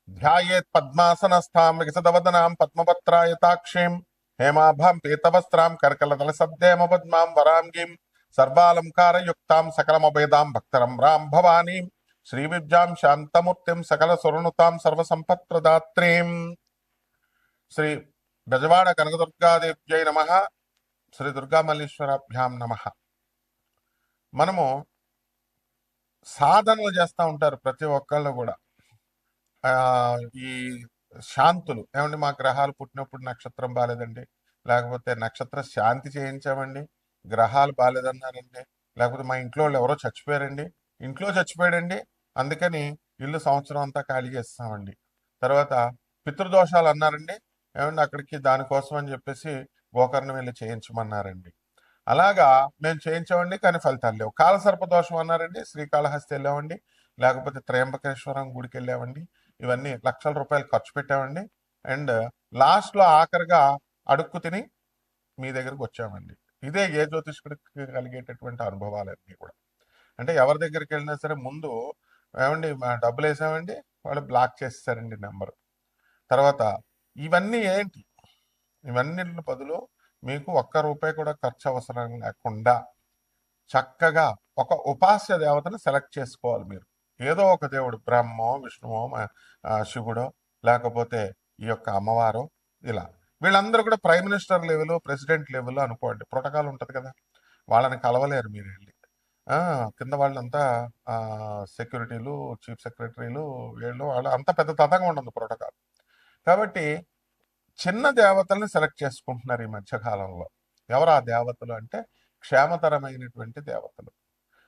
ధ్యాయేత్ పద్మాసనస్థాం వికసితవదనాం పద్మపత్రాయతాక్షీం హేమాభాం పీతవస్త్రాం కర్కలతలసద్దేమ పద్మాం వరాంగీం సర్వాలంకారయుక్తాం సకలమభేదాం భక్తరమ్రాం భవానీం శ్రీవిద్యాం శాంతమూర్తిం సకల సురనుతాం సర్వసంపత్ప్రదాత్రీం. శ్రీ బెజవాడ కనకదుర్గాదేవ్యై నమ. శ్రీ దుర్గామల్లీశ్వరాభ్యాం నమ. మనము సాధనలు చేస్తూ ఉంటారు ప్రతి ఒక్కళ్ళు కూడా. ఈ శాంతులు ఏమండి, మా గ్రహాలు పుట్టినప్పుడు నక్షత్రం బాలేదండి, లేకపోతే నక్షత్ర శాంతి చేయించామండి, గ్రహాలు బాలేదన్నారండి, లేకపోతే మా ఇంట్లో వాళ్ళు ఎవరో చచ్చిపోయారండి, ఇంట్లో చచ్చిపోయాడండి అందుకని ఇల్లు సంవత్సరం అంతా ఖాళీ చేస్తామండి, తర్వాత పితృదోషాలు అన్నారండి ఏమండి అక్కడికి దానికోసం అని చెప్పేసి గోకర్ణ వెళ్ళి చేయించమన్నారండి. అలాగా మేము చేయించామండి కానీ ఫలితాలు లేవు. కాలసర్ప దోషం అన్నారండి, శ్రీకాళహస్తి వెళ్ళామండి, లేకపోతే త్రయంబకేశ్వరం గుడికి వెళ్ళామండి, ఇవన్నీ లక్షల రూపాయలు ఖర్చు పెట్టామండి. అండ్ లాస్ట్లో ఆఖరిగా అడుక్కు తిని మీ దగ్గరకు వచ్చామండి. ఇదే ఏ జ్యోతిష్కుడికి కలిగేటటువంటి అనుభవాలన్నీ కూడా. అంటే ఎవరి దగ్గరికి వెళ్ళినా సరే ముందు ఏమండి మా డబ్బులు వేసామండి, వాళ్ళు బ్లాక్ చేసేసారండి నెంబరు. తర్వాత ఇవన్నీ ఏంటి, ఇవన్నీ బదులు మీకు ఒక్క రూపాయి కూడా ఖర్చు అవసరం లేకుండా చక్కగా ఒక ఉపాస్య దేవతను సెలెక్ట్ చేసుకోవాలి మీరు. ఏదో ఒక దేవుడు, బ్రహ్మో విష్ణువో శివుడో లేకపోతే ఈ యొక్క అమ్మవారో, ఇలా వీళ్ళందరూ కూడా prime minister level president level అనుకోండి, ప్రోటోకాల్ ఉంటుంది కదా, వాళ్ళని కలవలేరు మీరు వెళ్ళి. కింద వాళ్ళంతా సెక్యూరిటీలు, చీఫ్ సెక్రటరీలు, వీళ్ళు వాళ్ళు అంత పెద్ద తతంగా ఉండదు ప్రోటోకాల్. కాబట్టి చిన్న దేవతల్ని సెలెక్ట్ చేసుకుంటున్నారు ఈ మధ్యకాలంలో. ఎవరు ఆ దేవతలు అంటే క్షేమతరమైనటువంటి దేవతలు.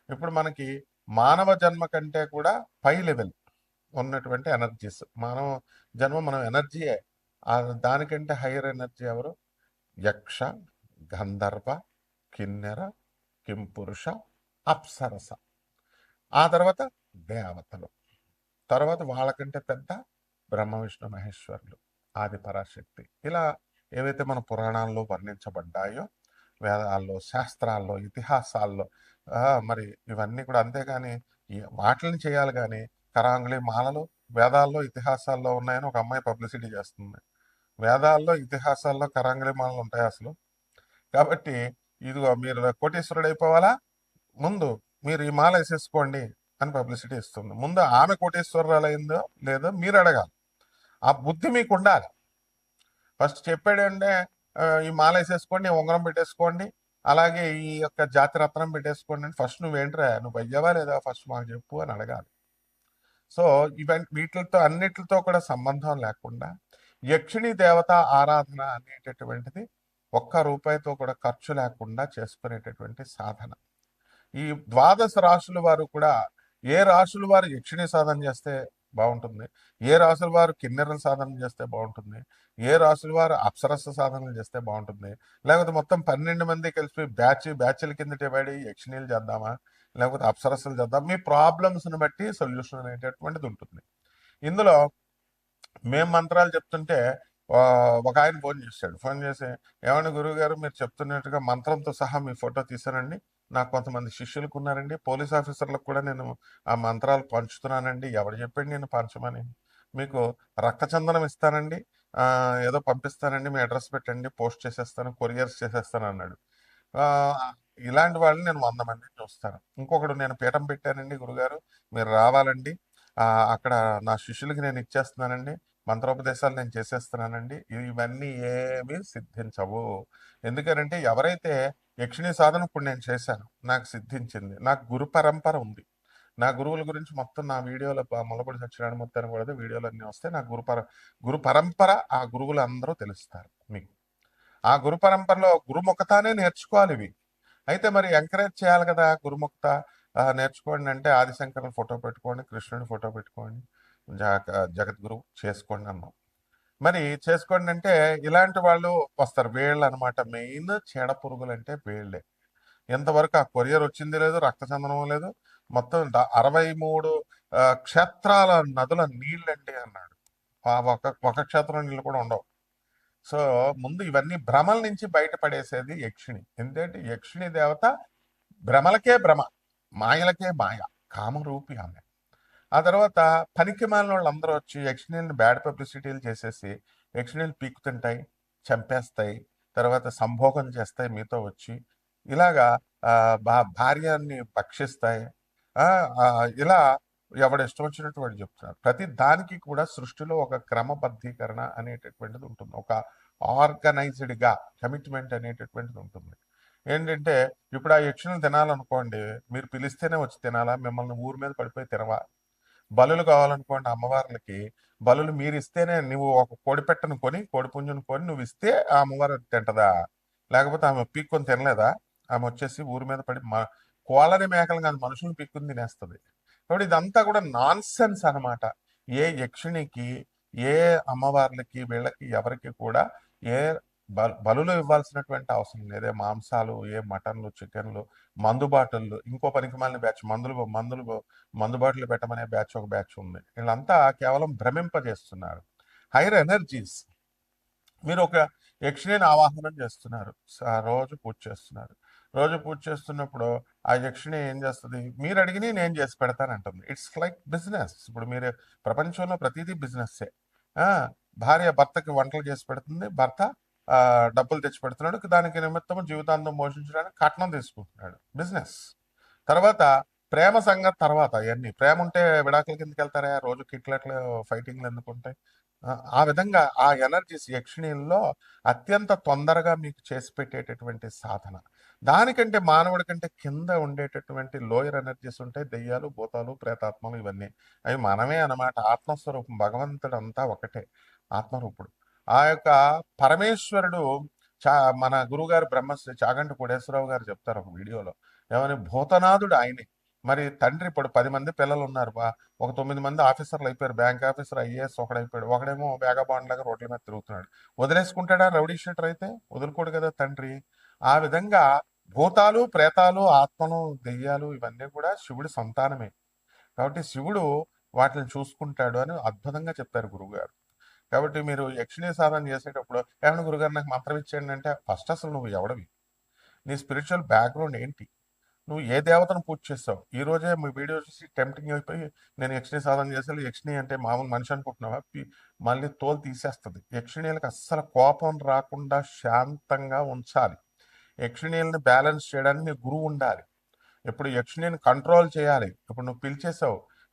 ఇప్పుడు మనకి మానవ జన్మ కంటే కూడా పై లెవెల్ ఉన్నటువంటి ఎనర్జీస్, మానవ జన్మ మనం ఎనర్జీయే, దానికంటే హైయర్ ఎనర్జీ ఎవరు? యక్ష, గంధర్వ, కిన్నెర, కింపురుష, అప్సరస, ఆ తర్వాత దేవతలు, తర్వాత వాళ్ళకంటే పెద్ద బ్రహ్మ విష్ణు మహేశ్వరులు, ఆది పరాశక్తి. ఇలా ఏవైతే మన పురాణాల్లో వర్ణించబడ్డాయో, వేదాల్లో, శాస్త్రాల్లో, ఇతిహాసాల్లో, మరి ఇవన్నీ కూడా. అంతేగాని వాటిని చేయాలి కానీ కరాంగుళి మాలలు వేదాల్లో ఇతిహాసాల్లో ఉన్నాయని ఒక అమ్మాయి పబ్లిసిటీ చేస్తుంది. వేదాల్లో ఇతిహాసాల్లో కరాంగుళి మాలలు ఉంటాయి అసలు? కాబట్టి ఇదిగో మీరు కోటీశ్వరుడు అయిపోవాలా, ముందు మీరు ఈ మాల వేసేసుకోండి అని పబ్లిసిటీ ఇస్తుంది. ముందు ఆమె కోటీశ్వరాలు అయిందో లేదో మీరు అడగాలి. ఆ బుద్ధి మీకు ఉండాలి. ఫస్ట్ చెప్పాడంటే ఈ మాల వేసేసుకోండి, ఉంగరం పెట్టేసుకోండి, అలాగే ఈ యొక్క జాతి రత్నం పెట్టేసుకోండి అని ఫస్ట్ నువ్వేంట్రా, నువ్వు అయ్యావా లేదా ఫస్ట్ మాకు చెప్పు అని అడగాలి. సో వీటితో అన్నిటితో కూడా సంబంధం లేకుండా యక్షిణీ దేవత ఆరాధన అనేటటువంటిది ఒక్క రూపాయితో కూడా ఖర్చు లేకుండా చేసుకునేటటువంటి సాధన. ఈ ద్వాదశ రాశుల వారు కూడా, ఏ రాశుల వారు యక్షిణి సాధన చేస్తే బాగుంటుంది, ఏ రాశుల వారు కిన్నెరల సాధన చేస్తే బాగుంటుంది, ఏ రాశుల వారు అప్సరస సాధనలు చేస్తే బాగుంటుంది, లేకపోతే మొత్తం 12 మంది కలిసి బ్యాచ్ల కింద డివైడ్ అయ్యి యక్షిణీలు చేద్దామా, లేకపోతే అప్సరసలు చేద్దాం, మీ ప్రాబ్లమ్స్ని బట్టి సొల్యూషన్ అనేటటువంటిది ఉంటుంది. ఇందులో మేము మంత్రాలు చెప్తుంటే ఒక ఆయన ఫోన్ చేసి ఏమన్నా గురువు గారు మీరు చెప్తున్నట్టుగా మంత్రంతో సహా మీ ఫోటో తీసానండి, నాకు కొంతమంది శిష్యులకు ఉన్నారండి, పోలీస్ ఆఫీసర్లకు కూడా నేను ఆ మంత్రాలు పంచుతున్నానండి, ఎవరు చెప్పండి నేను పంచమని, మీకు రక్తచందనం ఇస్తానండి, ఏదో పంపిస్తానండి, మీ అడ్రస్ పెట్టండి, పోస్ట్ చేసేస్తాను, కొరియర్స్ చేసేస్తాను అన్నాడు. ఇలాంటి వాళ్ళని నేను 100 మందిని చూస్తాను. ఇంకొకడు, నేను పీఠం పెట్టానండి గురుగారు, మీరు రావాలండి, అక్కడ నా శిష్యులకి నేను ఇచ్చేస్తున్నానండి, మంత్రోపదేశాలు నేను చేసేస్తున్నానండి, ఇవన్నీ ఏమీ సిద్ధించవు. ఎందుకనంటే ఎవరైతే యక్షిణీ సాధన ఇప్పుడు నేను చేశాను, నాకు సిద్ధించింది, నాకు గురు పరంపర ఉంది, నా గురువుల గురించి మొత్తం నా వీడియోలో మొలపడి సత్యనారాయణ మొత్తాన్ని కూడా వీడియోలు అన్నీ వస్తాయి. నా గురు పరంపర, ఆ గురువులు అందరూ తెలుస్తారు మీకు. ఆ గురు పరంపరలో గురుముఖతానే నేర్చుకోవాలి ఇవి. అయితే మరి ఎంకరేజ్ చేయాలి కదా, గురుముఖత నేర్చుకోండి అంటే ఆదిశంకరుని ఫోటో పెట్టుకోండి, కృష్ణుడి ఫోటో పెట్టుకోండి, జగద్గురు చేసుకోండి అన్నాం. మరి చేసుకోండి అంటే ఇలాంటి వాళ్ళు వస్తారు, వీళ్ళు అనమాట మెయిన్ చీడ పురుగులు అంటే వీళ్ళే. ఎంతవరకు ఆ కొరియర్ వచ్చింది లేదు, రక్తచందనం లేదు, మొత్తం 63 క్షేత్రాల నదుల నీళ్ళండి అన్నాడు. ఒక క్షేత్రం నీళ్ళు కూడా ఉండవు. సో ముందు ఇవన్నీ భ్రమల నుంచి బయటపడేసేది యక్షిణి. ఎందుకంటే యక్షిణి దేవత భ్రమలకే భ్రమ, మాయలకే మాయ, కామరూపి ఆమె. ఆ తర్వాత పనికి మాలిన వాళ్ళందరూ వచ్చి యక్షిణీల్ని బ్యాడ్ పబ్లిసిటీలు చేసేసి యక్షిణీలు పీకుతుంటాయి, చంపేస్తాయి, తర్వాత సంభోగం చేస్తాయి మీతో వచ్చి. ఇలాగా భార్యని భక్షిస్తాయి. ఆ ఆ, ఇలా ఎవడు ఇష్టం వచ్చినట్టు వాడు చెప్తున్నారు. ప్రతి దానికి కూడా సృష్టిలో ఒక క్రమబద్ధీకరణ అనేటటువంటిది ఉంటుంది, ఒక ఆర్గనైజ్డ్ గా కమిట్మెంట్ అనేటటువంటిది ఉంటుంది. ఏంటంటే ఇప్పుడు ఆ యక్షులను తినాలనుకోండి, మీరు పిలిస్తేనే వచ్చి తినాలా, మిమ్మల్ని ఊరి మీద పడిపోయి తినవా? బలులు కావాలనుకోండి అమ్మవార్లకి, బలులు మీరు ఇస్తేనే, నువ్వు ఒక కోడి పెట్టను కొని, కోడి పుంజును కొని నువ్వు ఇస్తే ఆ అమ్మవారు తింటదా? లేకపోతే ఆమె పీక్కొని తినలేదా? ఆమె వచ్చేసి ఊరి మీద పడి కోళ్ళని మేకలు కాదు మనుషులు పీక్కుని తినేస్తుంది. కాబట్టి ఇదంతా కూడా నాన్ సెన్స్ అనమాట. ఏ యక్షిణికి, ఏ అమ్మవార్లకి, వీళ్ళకి ఎవరికి కూడా ఏ బలులు ఇవ్వాల్సినటువంటి అవసరం లేదే. మాంసాలు, ఏ మటన్లు, చికెన్లు, మందు బాటిళ్ళు, ఇంకో పనికిమాలిన బ్యాచ్ మందు బాటిల్ పెట్టమనే బ్యాచ్ ఒక బ్యాచ్ ఉంది. వీళ్ళంతా కేవలం భ్రమింపజేస్తున్నారు. Hire energies. మీరు ఒక యక్షిణిని ఆవాహనం చేస్తున్నారు, రోజు పూజ చేస్తున్నారు. రోజు పూజ చేస్తున్నప్పుడు ఆ యక్షిణి ఏం చేస్తుంది? మీరు అడిగిని నేను చేసి పెడతానంటుంది. It's like business. ఇప్పుడు మీరు ప్రపంచంలో ప్రతిదీ బిజినెస్సే. భార్య భర్తకి వంటలు చేసి పెడుతుంది, భర్త డబ్బులు తెచ్చి పెడుతున్నాడు, దానికి నిమిత్తం జీవితాంతం పోషించడానికి కట్నం తీసుకుంటున్నాడు, బిజినెస్. తర్వాత ప్రేమ సంగతి తర్వాత. అవన్నీ ప్రేమ ఉంటే విడాకుల కిందకి వెళ్తారా? రోజు కిట్లట్లు ఫైటింగ్లు ఎందుకుంటాయి? ఆ విధంగా ఆ ఎనర్జీస్ యక్షిణీల్లో అత్యంత తొందరగా మీకు చేసి పెట్టేటటువంటి సాధన. దానికంటే మానవుడి కంటే కింద ఉండేటటువంటి లోయర్ ఎనర్జీస్ ఉంటాయి, దెయ్యాలు, భూతాలు, ప్రేతాత్మలు, ఇవన్నీ. అవి మనమే అన్నమాట. ఆత్మస్వరూపం, భగవంతుడు అంతా ఒకటే, ఆత్మరూపుడు. ఆ యొక్క పరమేశ్వరుడు మన గురుగారు బ్రహ్మశ్రీ చాగంటి కోటేశ్వరరావు గారు చెప్తారు ఒక వీడియోలో, ఏమని, భూతనాథుడు ఆయనే. మరి తండ్రి ఇప్పుడు 10 మంది పిల్లలు ఉన్నారు, ఒక 9 మంది ఆఫీసర్లు అయిపోయారు, బ్యాంక్ ఆఫీసర్, ఐఏఎస్ ఒకడైపోయాడు, ఒకడేమో వేగబాండ్ లాగా రోడ్ల మీద తిరుగుతున్నాడు. వదిలేసుకుంటాడా రౌడీ షీటర్ అయితే? వదులుకోడు కదా తండ్రి. ఆ విధంగా భూతాలు, ప్రేతాలు, ఆత్మలు, దెయ్యాలు ఇవన్నీ కూడా శివుడి సంతానమే. కాబట్టి శివుడు వాటిని చూసుకుంటాడు అని అద్భుతంగా చెప్పారు గురువుగారు. కాబట్టి మీరు యక్షిణీ సాధన చేసేటప్పుడు, ఏమన్నా గురుగారు నాకు మంత్రం ఇచ్చేయండి అంటే, ఫస్ట్ అసలు నువ్వు ఎవడవి, నీ స్పిరిచువల్ బ్యాక్గ్రౌండ్ ఏంటి, నువ్వు ఏ దేవతను పూజ చేస్తావు? ఈ రోజే మీ వీడియో చూసి టెంప్టింగ్ అయిపోయి నేను యక్షిణీ సాధన చేసేది, యక్షిణి అంటే మామూలు మనిషి అనుకుంటున్నావా? మళ్ళీ తోలు తీసేస్తుంది. యక్షిణీలకు అస్సలు కోపం రాకుండా శాంతంగా ఉంచాలి. యక్షిణీలను బ్యాలెన్స్ చేయడానికి నీ గురువు ఉండాలి. ఇప్పుడు యక్షిణిని కంట్రోల్ చేయాలి. ఇప్పుడు నువ్వు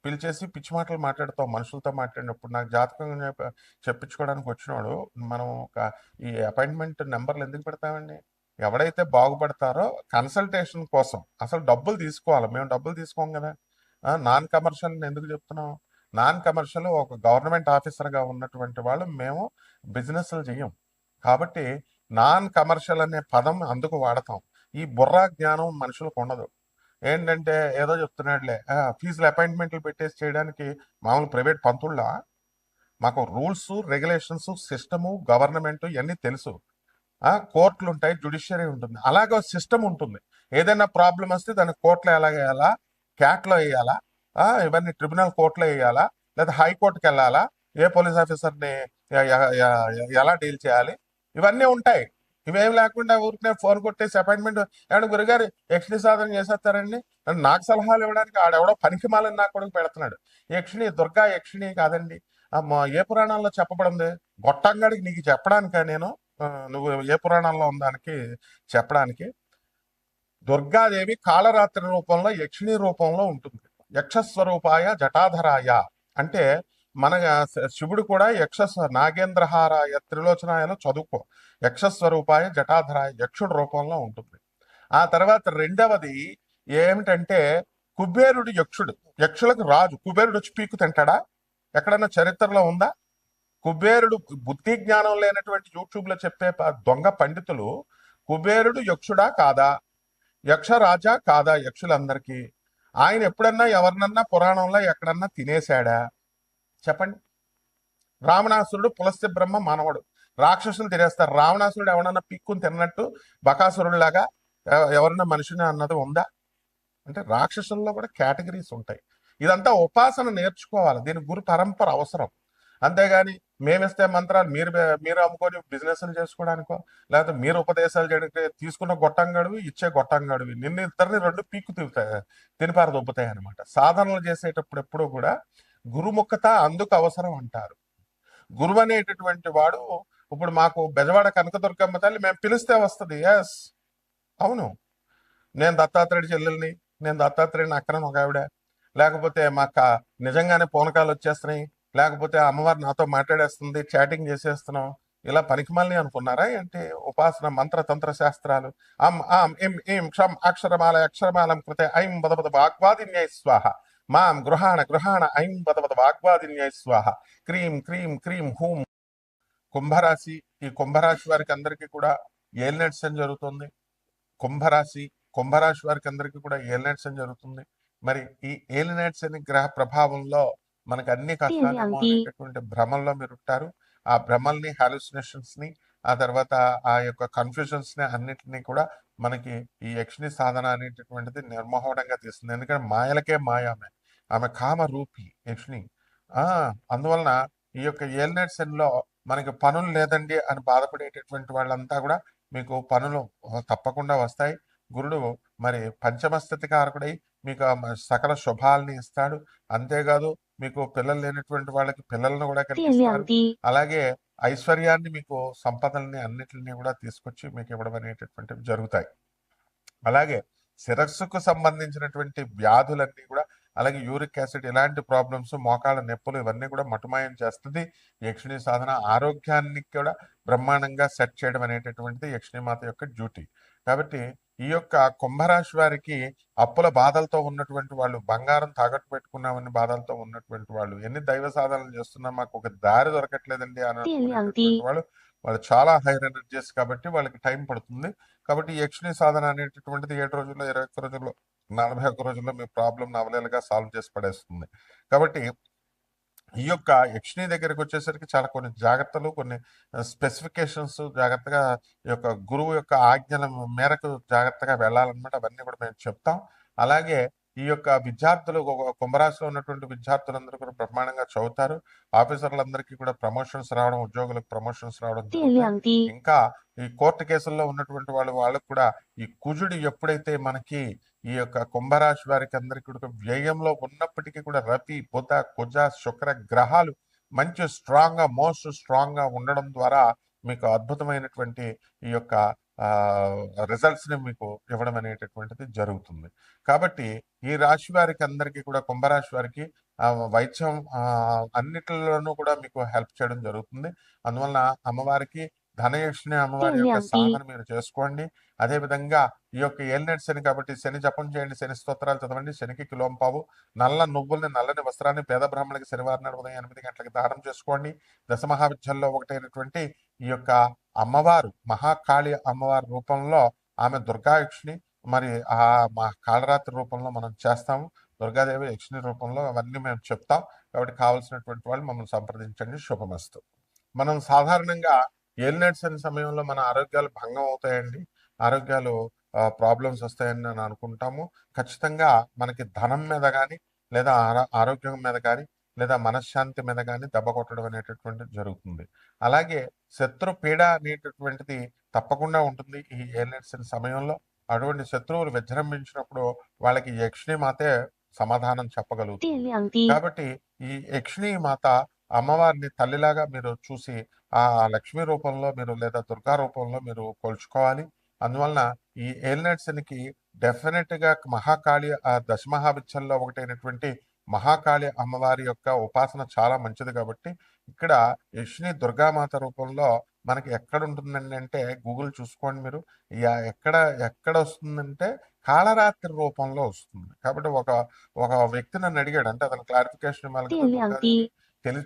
పిలిచేసి పిచ్చి మాటలు మాట్లాడతావు మనుషులతో మాట్లాడినప్పుడు. నాకు జాతకం చెప్పించుకోవడానికి వచ్చినవాడు, మనం ఈ అపాయింట్మెంట్ నెంబర్లు ఎందుకు పెడతామండి? ఎవడైతే బాగుపడతారో కన్సల్టేషన్ కోసం అసలు డబ్బులు తీసుకోవాలి. మేము డబ్బులు తీసుకోం కదా. నాన్ కమర్షియల్ ఎందుకు చెప్తున్నాం? నాన్ కమర్షియల్ ఒక గవర్నమెంట్ ఆఫీసర్గా ఉన్నటువంటి వాళ్ళు మేము బిజినెస్లు చెయ్యం. కాబట్టి నాన్ కమర్షియల్ అనే పదం అందుకు వాడతాం. ఈ బుర్రా జ్ఞానం మనుషులకు ఉండదు. ఏంటంటే ఏదో చెప్తున్నాడులే, ఫీజులు అపాయింట్మెంట్లు పెట్టేసి చేయడానికి మామూలు ప్రైవేట్ పంతుళ్ళ. మాకు రూల్స్, రెగ్యులేషన్స్, సిస్టము, గవర్నమెంట్ ఇవన్నీ తెలుసు. కోర్టులు ఉంటాయి, జ్యుడిషియరీ ఉంటుంది, అలాగే సిస్టమ్ ఉంటుంది. ఏదైనా ప్రాబ్లం వస్తే దాన్ని కోర్టులో ఎలా వేయాలా, క్యాట్లో వేయాలా, ఇవన్నీ ట్రిబ్యునల్ కోర్టులో వేయాలా, లేదా హైకోర్టుకి వెళ్ళాలా, ఏ పోలీస్ ఆఫీసర్ని ఎలా డీల్ చేయాలి, ఇవన్నీ ఉంటాయి. ఇవేం లేకుండా ఊరికే ఫోన్ కొట్టేసి అపాయింట్మెంట్, ఏమన్నా గురుగారు యక్షిణి సాధన చేసేస్తారండి నాకు సలహాలు ఇవ్వడానికి ఆడెవడో పనికి మాలని నా కొడుకు పెడుతున్నాడు. యక్షిణి దుర్గా యక్షిణి కాదండి. ఏ పురాణాల్లో చెప్పబడింది? గొట్టంగాడికి నీకు చెప్పడానిక నేను? నువ్వు ఏ పురాణంలో ఉందానికి చెప్పడానికి? దుర్గాదేవి కాళరాత్రి రూపంలో, యక్షిణి రూపంలో ఉంటుంది. యక్షస్వరూపాయ జటాధరాయ అంటే మన శివుడు కూడా నాగేంద్రహారాయ త్రిలోచనాయలో చదువుకో. యక్షస్వరూపాయ జటాధరాయ, యక్షుడు రూపంలో ఉంటుంది. ఆ తర్వాత రెండవది ఏమిటంటే కుబేరుడు యక్షుడు, యక్షులకు రాజు. కుబేరుడు వచ్చి పీకు తింటాడా? ఎక్కడన్నా చరిత్రలో ఉందా? కుబేరుడు బుద్ధి జ్ఞానం లేనటువంటి యూట్యూబ్ లో చెప్పే దొంగ పండితులు కుబేరుడు యక్షుడా కాదా, యక్షరాజా కాదా యక్షులందరికీ? ఆయన ఎప్పుడన్నా ఎవరినన్నా పురాణంలో ఎక్కడన్నా తినేశాడా? చెప్పండి. రావణాసురుడు పులస్త్య బ్రహ్మ మానవుడు, రాక్షసులు తినేస్తారు. రావణాసురుడు ఎవరన్నా పిక్కుని తిన్నట్టు బకాసురుడిలాగా ఎవరన్నా మనిషిని అన్నది ఉందా? అంటే రాక్షసుల్లో కూడా కేటగిరీస్ ఉంటాయి. ఇదంతా ఉపాసన నేర్చుకోవాలి, దీని గురు పరంపర అవసరం. అంతేగాని మేమిస్తే మంత్రాలు మీరు అమ్ముకొని బిజినెస్లు చేసుకోవడానికో, లేకపోతే మీరు ఉపదేశాలు చేయడానికి తీసుకున్న గొట్టంగాడివి, ఇచ్చే గొట్టంగాడివి నిన్ను ఇద్దరిని రెండు పీక్కు తినిపారు దొబ్బుతాయి అనమాట. సాధనలు చేసేటప్పుడు ఎప్పుడూ కూడా గురుముఖత అందుకు అవసరం అంటారు. గురువు అనేటటువంటి వాడు, ఇప్పుడు మాకు బెజవాడ కనకదుర్గమ్మ తల్లి మేము పిలిస్తే వస్తుంది. ఎస్, అవును, నేను దత్తాత్రేయుడి చెల్లెల్ని, నేను దత్తాత్రేయుడిని అక్కడని ఒక ఆవిడ, లేకపోతే మాకు నిజంగానే పూనకాలు వచ్చేస్తున్నాయి, లేకపోతే అమ్మవారు నాతో మాట్లాడేస్తుంది, చాటింగ్ చేసేస్తున్నాం, ఇలా పనికిమాలని అనుకున్నారా ఏంటి? ఉపాసన మంత్ర తంత్ర శాస్త్రాలు అక్షరమాల అక్షరమాలం కృతే ఐం బదబద వాగ్వాదిన్యై స్వాహ మాం గృహాణ గృహాణ ఐం బదబద వాగ్వాదిన్యై స్వాహ క్రీం క్రీం క్రీం హూం. కుంభరాశి, ఈ కుంభరాశి వారికి అందరికీ కూడా ఏలినట్స్ అని జరుగుతుంది. కుంభరాశి కుంభరాశి వారికి అందరికీ కూడా ఏలినట్స్ అని జరుగుతుంది. మరి ఈ ఏలినట్స్ అనే గ్రహ ప్రభావంలో మనకు అన్ని కష్టాలేమో అనేటటువంటి భ్రమంలో మీరు ఉంటారు. ఆ భ్రమల్ని, హాలుసినేషన్స్ ని, ఆ తర్వాత ఆ యొక్క కన్ఫ్యూజన్స్ ని అన్నిటినీ కూడా మనకి ఈ యక్షిణి సాధన అనేటటువంటిది నిర్మోహడంగా తీస్తుంది. ఎందుకంటే మాయలకే మాయ ఆమె కామ రూపి యక్షిణి. అందువలన ఈ యొక్క ఏలినట్స్ లో మనకి పనులు లేదండి అని బాధపడేటటువంటి వాళ్ళంతా కూడా మీకు పనులు తప్పకుండా వస్తాయి. గురుడు మరి పంచమ స్థితి కారకుడై మీకు సకల శుభాలని ఇస్తాడు. అంతేకాదు మీకు పిల్లలు లేనటువంటి వాళ్ళకి పిల్లలను కూడా కలిగిస్తారు. అలాగే ఐశ్వర్యాన్ని, మీకు సంపదల్ని అన్నిటిని కూడా తీసుకొచ్చి మీకు ఇవ్వడం అనేటటువంటివి జరుగుతాయి. అలాగే శిరస్సుకు సంబంధించినటువంటి వ్యాధులన్నీ కూడా, అలాగే యూరిక్ యాసిడ్ ఇలాంటి ప్రాబ్లమ్స్, మోకాళ్ళ నొప్పులు ఇవన్నీ కూడా మటుమాయం చేస్తుంది యక్షిణి సాధన. ఆరోగ్యాన్ని కూడా బ్రహ్మాండంగా సెట్ చేయడం అనేటటువంటిది యక్షిణి మాత యొక్క డ్యూటీ. కాబట్టి ఈ యొక్క కుంభరాశి వారికి అప్పుల బాధలతో ఉన్నటువంటి వాళ్ళు, బంగారం తాకట్టు పెట్టుకున్నామని బాధలతో ఉన్నటువంటి వాళ్ళు, ఎన్ని దైవ సాధనలు చేస్తున్నా మాకు ఒక దారి దొరకట్లేదండి అని వాళ్ళు చాలా హైర్ ఎనర్జీస్ కాబట్టి వాళ్ళకి టైం పడుతుంది. కాబట్టి యక్షిణి సాధన అనేటటువంటిది 7 రోజుల్లో, 21 రోజుల్లో, 41 రోజుల్లో మీ ప్రాబ్లం అవలేలుగా సాల్వ్ చేసి పడేస్తుంది. కాబట్టి ఈ యొక్క యక్షిణి దగ్గరికి వచ్చేసరికి చాలా కొన్ని జాగ్రత్తలు, కొన్ని స్పెసిఫికేషన్స్ జాగ్రత్తగా ఈ యొక్క గురువు యొక్క ఆజ్ఞల మేరకు జాగ్రత్తగా వెళ్ళాలన్నమాట. అవన్నీ కూడా మేము చెప్తాం. అలాగే ఈ యొక్క విద్యార్థులు, కుంభరాశిలో ఉన్నటువంటి విద్యార్థులందరూ కూడా బ్రహ్మాండంగా చదువుతారు. ఆఫీసర్లందరికీ కూడా ప్రమోషన్స్ రావడం, ఉద్యోగులకు ప్రమోషన్స్ రావడం జరుగుతాయి. ఇంకా ఈ కోర్టు కేసుల్లో ఉన్నటువంటి వాళ్ళకు కూడా ఈ కుజుడు ఎప్పుడైతే మనకి ఈ యొక్క కుంభరాశి వారికి అందరికీ కూడా వ్యయంలో ఉన్నప్పటికీ కూడా రవి, బుధ, కుజ, శుక్ర గ్రహాలు మంచి స్ట్రాంగ్ గా, మోస్ట్ స్ట్రాంగ్ గా ఉండడం ద్వారా మీకు అద్భుతమైనటువంటి ఈ యొక్క రిజల్ట్స్ ని మీకు ఇవ్వడం అనేటటువంటిది జరుగుతుంది. కాబట్టి ఈ రాశి వారికి అందరికీ కూడా, కుంభరాశి వారికి వైద్యం అన్నిటిలోనూ కూడా మీకు హెల్ప్ చేయడం జరుగుతుంది. అందువలన అమ్మవారికి ధనయక్షిణి అమ్మవారి యొక్క సాధన మీరు చేసుకోండి. అదే విధంగా ఈ యొక్క ఏలినట్స్ శని కాబట్టి శని జపం చేయండి, శని స్తోత్రాలు చదవండి. శనికి కిలోంపావు నల్ల నువ్వుల్ని, నల్లని వస్త్రాన్ని పేద బ్రాహ్మణులకి శనివారం నాడు ఉదయం 8 గంటలకు దానం చేసుకోండి. దశమహావిద్యల్లో ఒకటైనటువంటి ఈ యొక్క అమ్మవారు మహాకాళి అమ్మవారి రూపంలో ఆమె దుర్గాయక్షిణి, మరి ఆ మా కాళరాత్రి రూపంలో మనం చేస్తాము. దుర్గాదేవి యక్షిణి రూపంలో అవన్నీ మేము చెప్తాం. కాబట్టి కావాల్సినటువంటి వాళ్ళు మమ్మల్ని సంప్రదించండి. శుభమస్తు. మనం సాధారణంగా ఏలినట్స్ అనే సమయంలో మన ఆరోగ్యాలు భంగం అవుతాయండి, ఆరోగ్యాలు ప్రాబ్లమ్స్ వస్తాయని నేను అనుకుంటాము. ఖచ్చితంగా మనకి ధనం మీద కానీ, లేదా ఆరోగ్యం మీద కానీ, లేదా మనశ్శాంతి మీద కానీ దెబ్బ కొట్టడం అనేటటువంటిది జరుగుతుంది. అలాగే శత్రు పీడ అనేటటువంటిది తప్పకుండా ఉంటుంది ఈ ఏలినట్స్ సమయంలో. అటువంటి శత్రువులు విజృంభించినప్పుడు వాళ్ళకి యక్షిణి మాతే సమాధానం చెప్పగలుగుతుంది. కాబట్టి ఈ యక్షిణి మాత అమ్మవారిని తల్లిలాగా మీరు చూసి ఆ లక్ష్మీ రూపంలో మీరు, లేదా దుర్గా రూపంలో మీరు కొలుచుకోవాలి. అందువలన ఈ ఏలినట్స్కి డెఫినెట్ గా మహాకాళి, ఆ దశమహావిద్యల్లో ఒకటైనటువంటి మహాకాళి అమ్మవారి యొక్క ఉపాసన చాలా మంచిది. కాబట్టి ఇక్కడ యక్షిణి దుర్గామాత రూపంలో మనకి ఎక్కడ ఉంటుందండి అంటే, గూగుల్ చూసుకోండి మీరు, ఎక్కడ వస్తుందంటే కాళరాత్రి రూపంలో వస్తుంది. కాబట్టి ఒక వ్యక్తి నన్ను అడిగాడు, అంటే అతను క్లారిఫికేషన్ ఇవ్వాలి.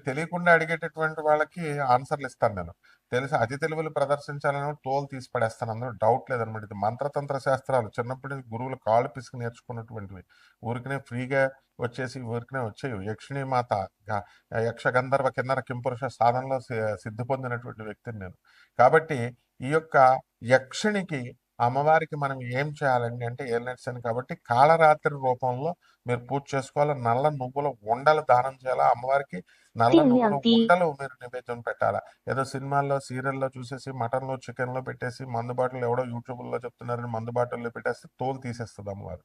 తెలియకుండా అడిగేటటువంటి వాళ్ళకి ఆన్సర్లు ఇస్తాను నేను. తెలిసి అతి తెలివిలు ప్రదర్శించాలని తోలు తీసి పడేస్తాను, అందులో డౌట్ లేదనమాట. ఇది మంత్రతంత్ర శాస్త్రాలు చిన్నప్పటి గురువులు కాళ్ళు పిసుకు నేర్చుకున్నటువంటివి. ఊరికనే ఫ్రీగా వచ్చేసి ఊరికనే వచ్చేవి. యక్షిణి మాత యక్ష గంధర్వ కిన్నర కింపురుష సాధనలో సిద్ధి పొందినటువంటి వ్యక్తిని నేను. కాబట్టి ఈ యొక్క యక్షిణికి అమ్మవారికి మనం ఏం చేయాలండి అంటే ఏలినట్స్ అని, కాబట్టి కాళరాత్రి రూపంలో మీరు పూజ చేసుకోవాలి. నల్ల నువ్వుల ఉండలు దానం చేయాలా అమ్మవారికి. నల్ల నువ్వుల ఉండలు మీరు నైవేద్యం పెట్టాలా. ఏదో సినిమాల్లో సీరియల్లో చూసేసి మటన్లో చికెన్లో పెట్టేసి మందు బాటలు ఎవడో యూట్యూబ్లో చెప్తున్నారని మందు బాటల్లో పెట్టేస్తే తోలు తీసేస్తుంది అమ్మవారు.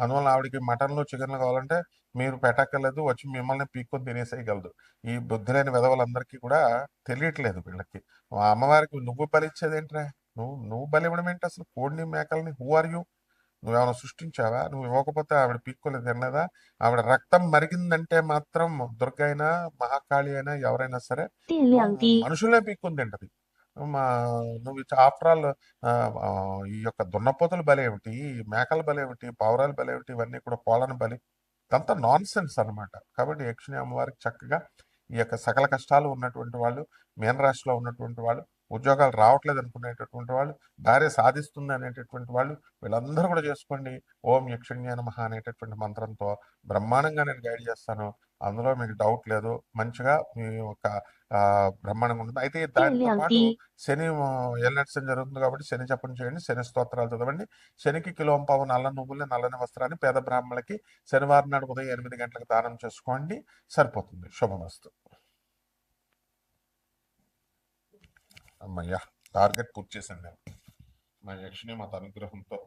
అందువల్ల ఆవిడకి మటన్లు చికెన్లు కావాలంటే మీరు పెట్టక్కర్లేదు, వచ్చి మిమ్మల్ని పీక్కొని తినేసేయగలదు. ఈ బుద్ధి లేని విధవలందరికీ కూడా తెలియట్లేదు వీళ్ళకి. ఆ అమ్మవారికి నువ్వు బలిచ్చేది ఏంట్రా? నువ్వు బలి ఇవ్వడం ఏంటి అసలు? కోడిని మేకల్ని హూ ఆర్ యూ? నువ్వేమైనా సృష్టించావా? నువ్వు ఇవ్వకపోతే ఆవిడ పీక్కోలేదు తినలేదా? ఆవిడ రక్తం మరిగిందంటే మాత్రం దుర్గ అయినా మహాకాళి అయినా ఎవరైనా సరే మనుషులే పీక్కొని తింటది. మా నువ్వు ఆఫ్టర్ ఆల్ ఈ యొక్క దున్నపోతుల బలి ఏమిటి, మేకల బలి ఏమిటి, పావురాల బలి ఏమిటి, ఇవన్నీ కూడా కోళ్ళని బలి, ఇదంతా నాన్ సెన్స్ అనమాట. కాబట్టి యక్షిణి అమ్మవారికి చక్కగా ఈ యొక్క సకల కష్టాలు ఉన్నటువంటి వాళ్ళు, మీనరాశిలో ఉన్నటువంటి వాళ్ళు, ఉద్యోగాలు రావట్లేదు అనుకునేటటువంటి వాళ్ళు, భార్య సాధిస్తుంది అనేటటువంటి వాళ్ళు, వీళ్ళందరూ కూడా చేసుకోండి. ఓం యక్షిణ్యాయ నమః అనేటటువంటి మంత్రంతో బ్రహ్మాండంగా నేను గైడ్ చేస్తాను. అందులో మీకు డౌట్ లేదు. మంచిగా మీ యొక్క బ్రహ్మాండంగా ఉంటుంది. అయితే దానితో పాటు శని ఏలినాటి శని జరుగుతుంది కాబట్టి శని జపం చేయండి, శని స్తోత్రాలు చదవండి. శనికి కిలోంపావు నల్ల నువ్వుల్ని, నల్లని వస్త్రాన్ని పేద బ్రాహ్మణులకి శనివారం నాడు ఉదయం 8 గంటలకు దానం చేసుకోండి, సరిపోతుంది. శుభమస్తు. అమ్మయ్యా, టార్గెట్ పూర్తి చేశాను నేను మా యక్షిణి మాత అనుగ్రహంతో.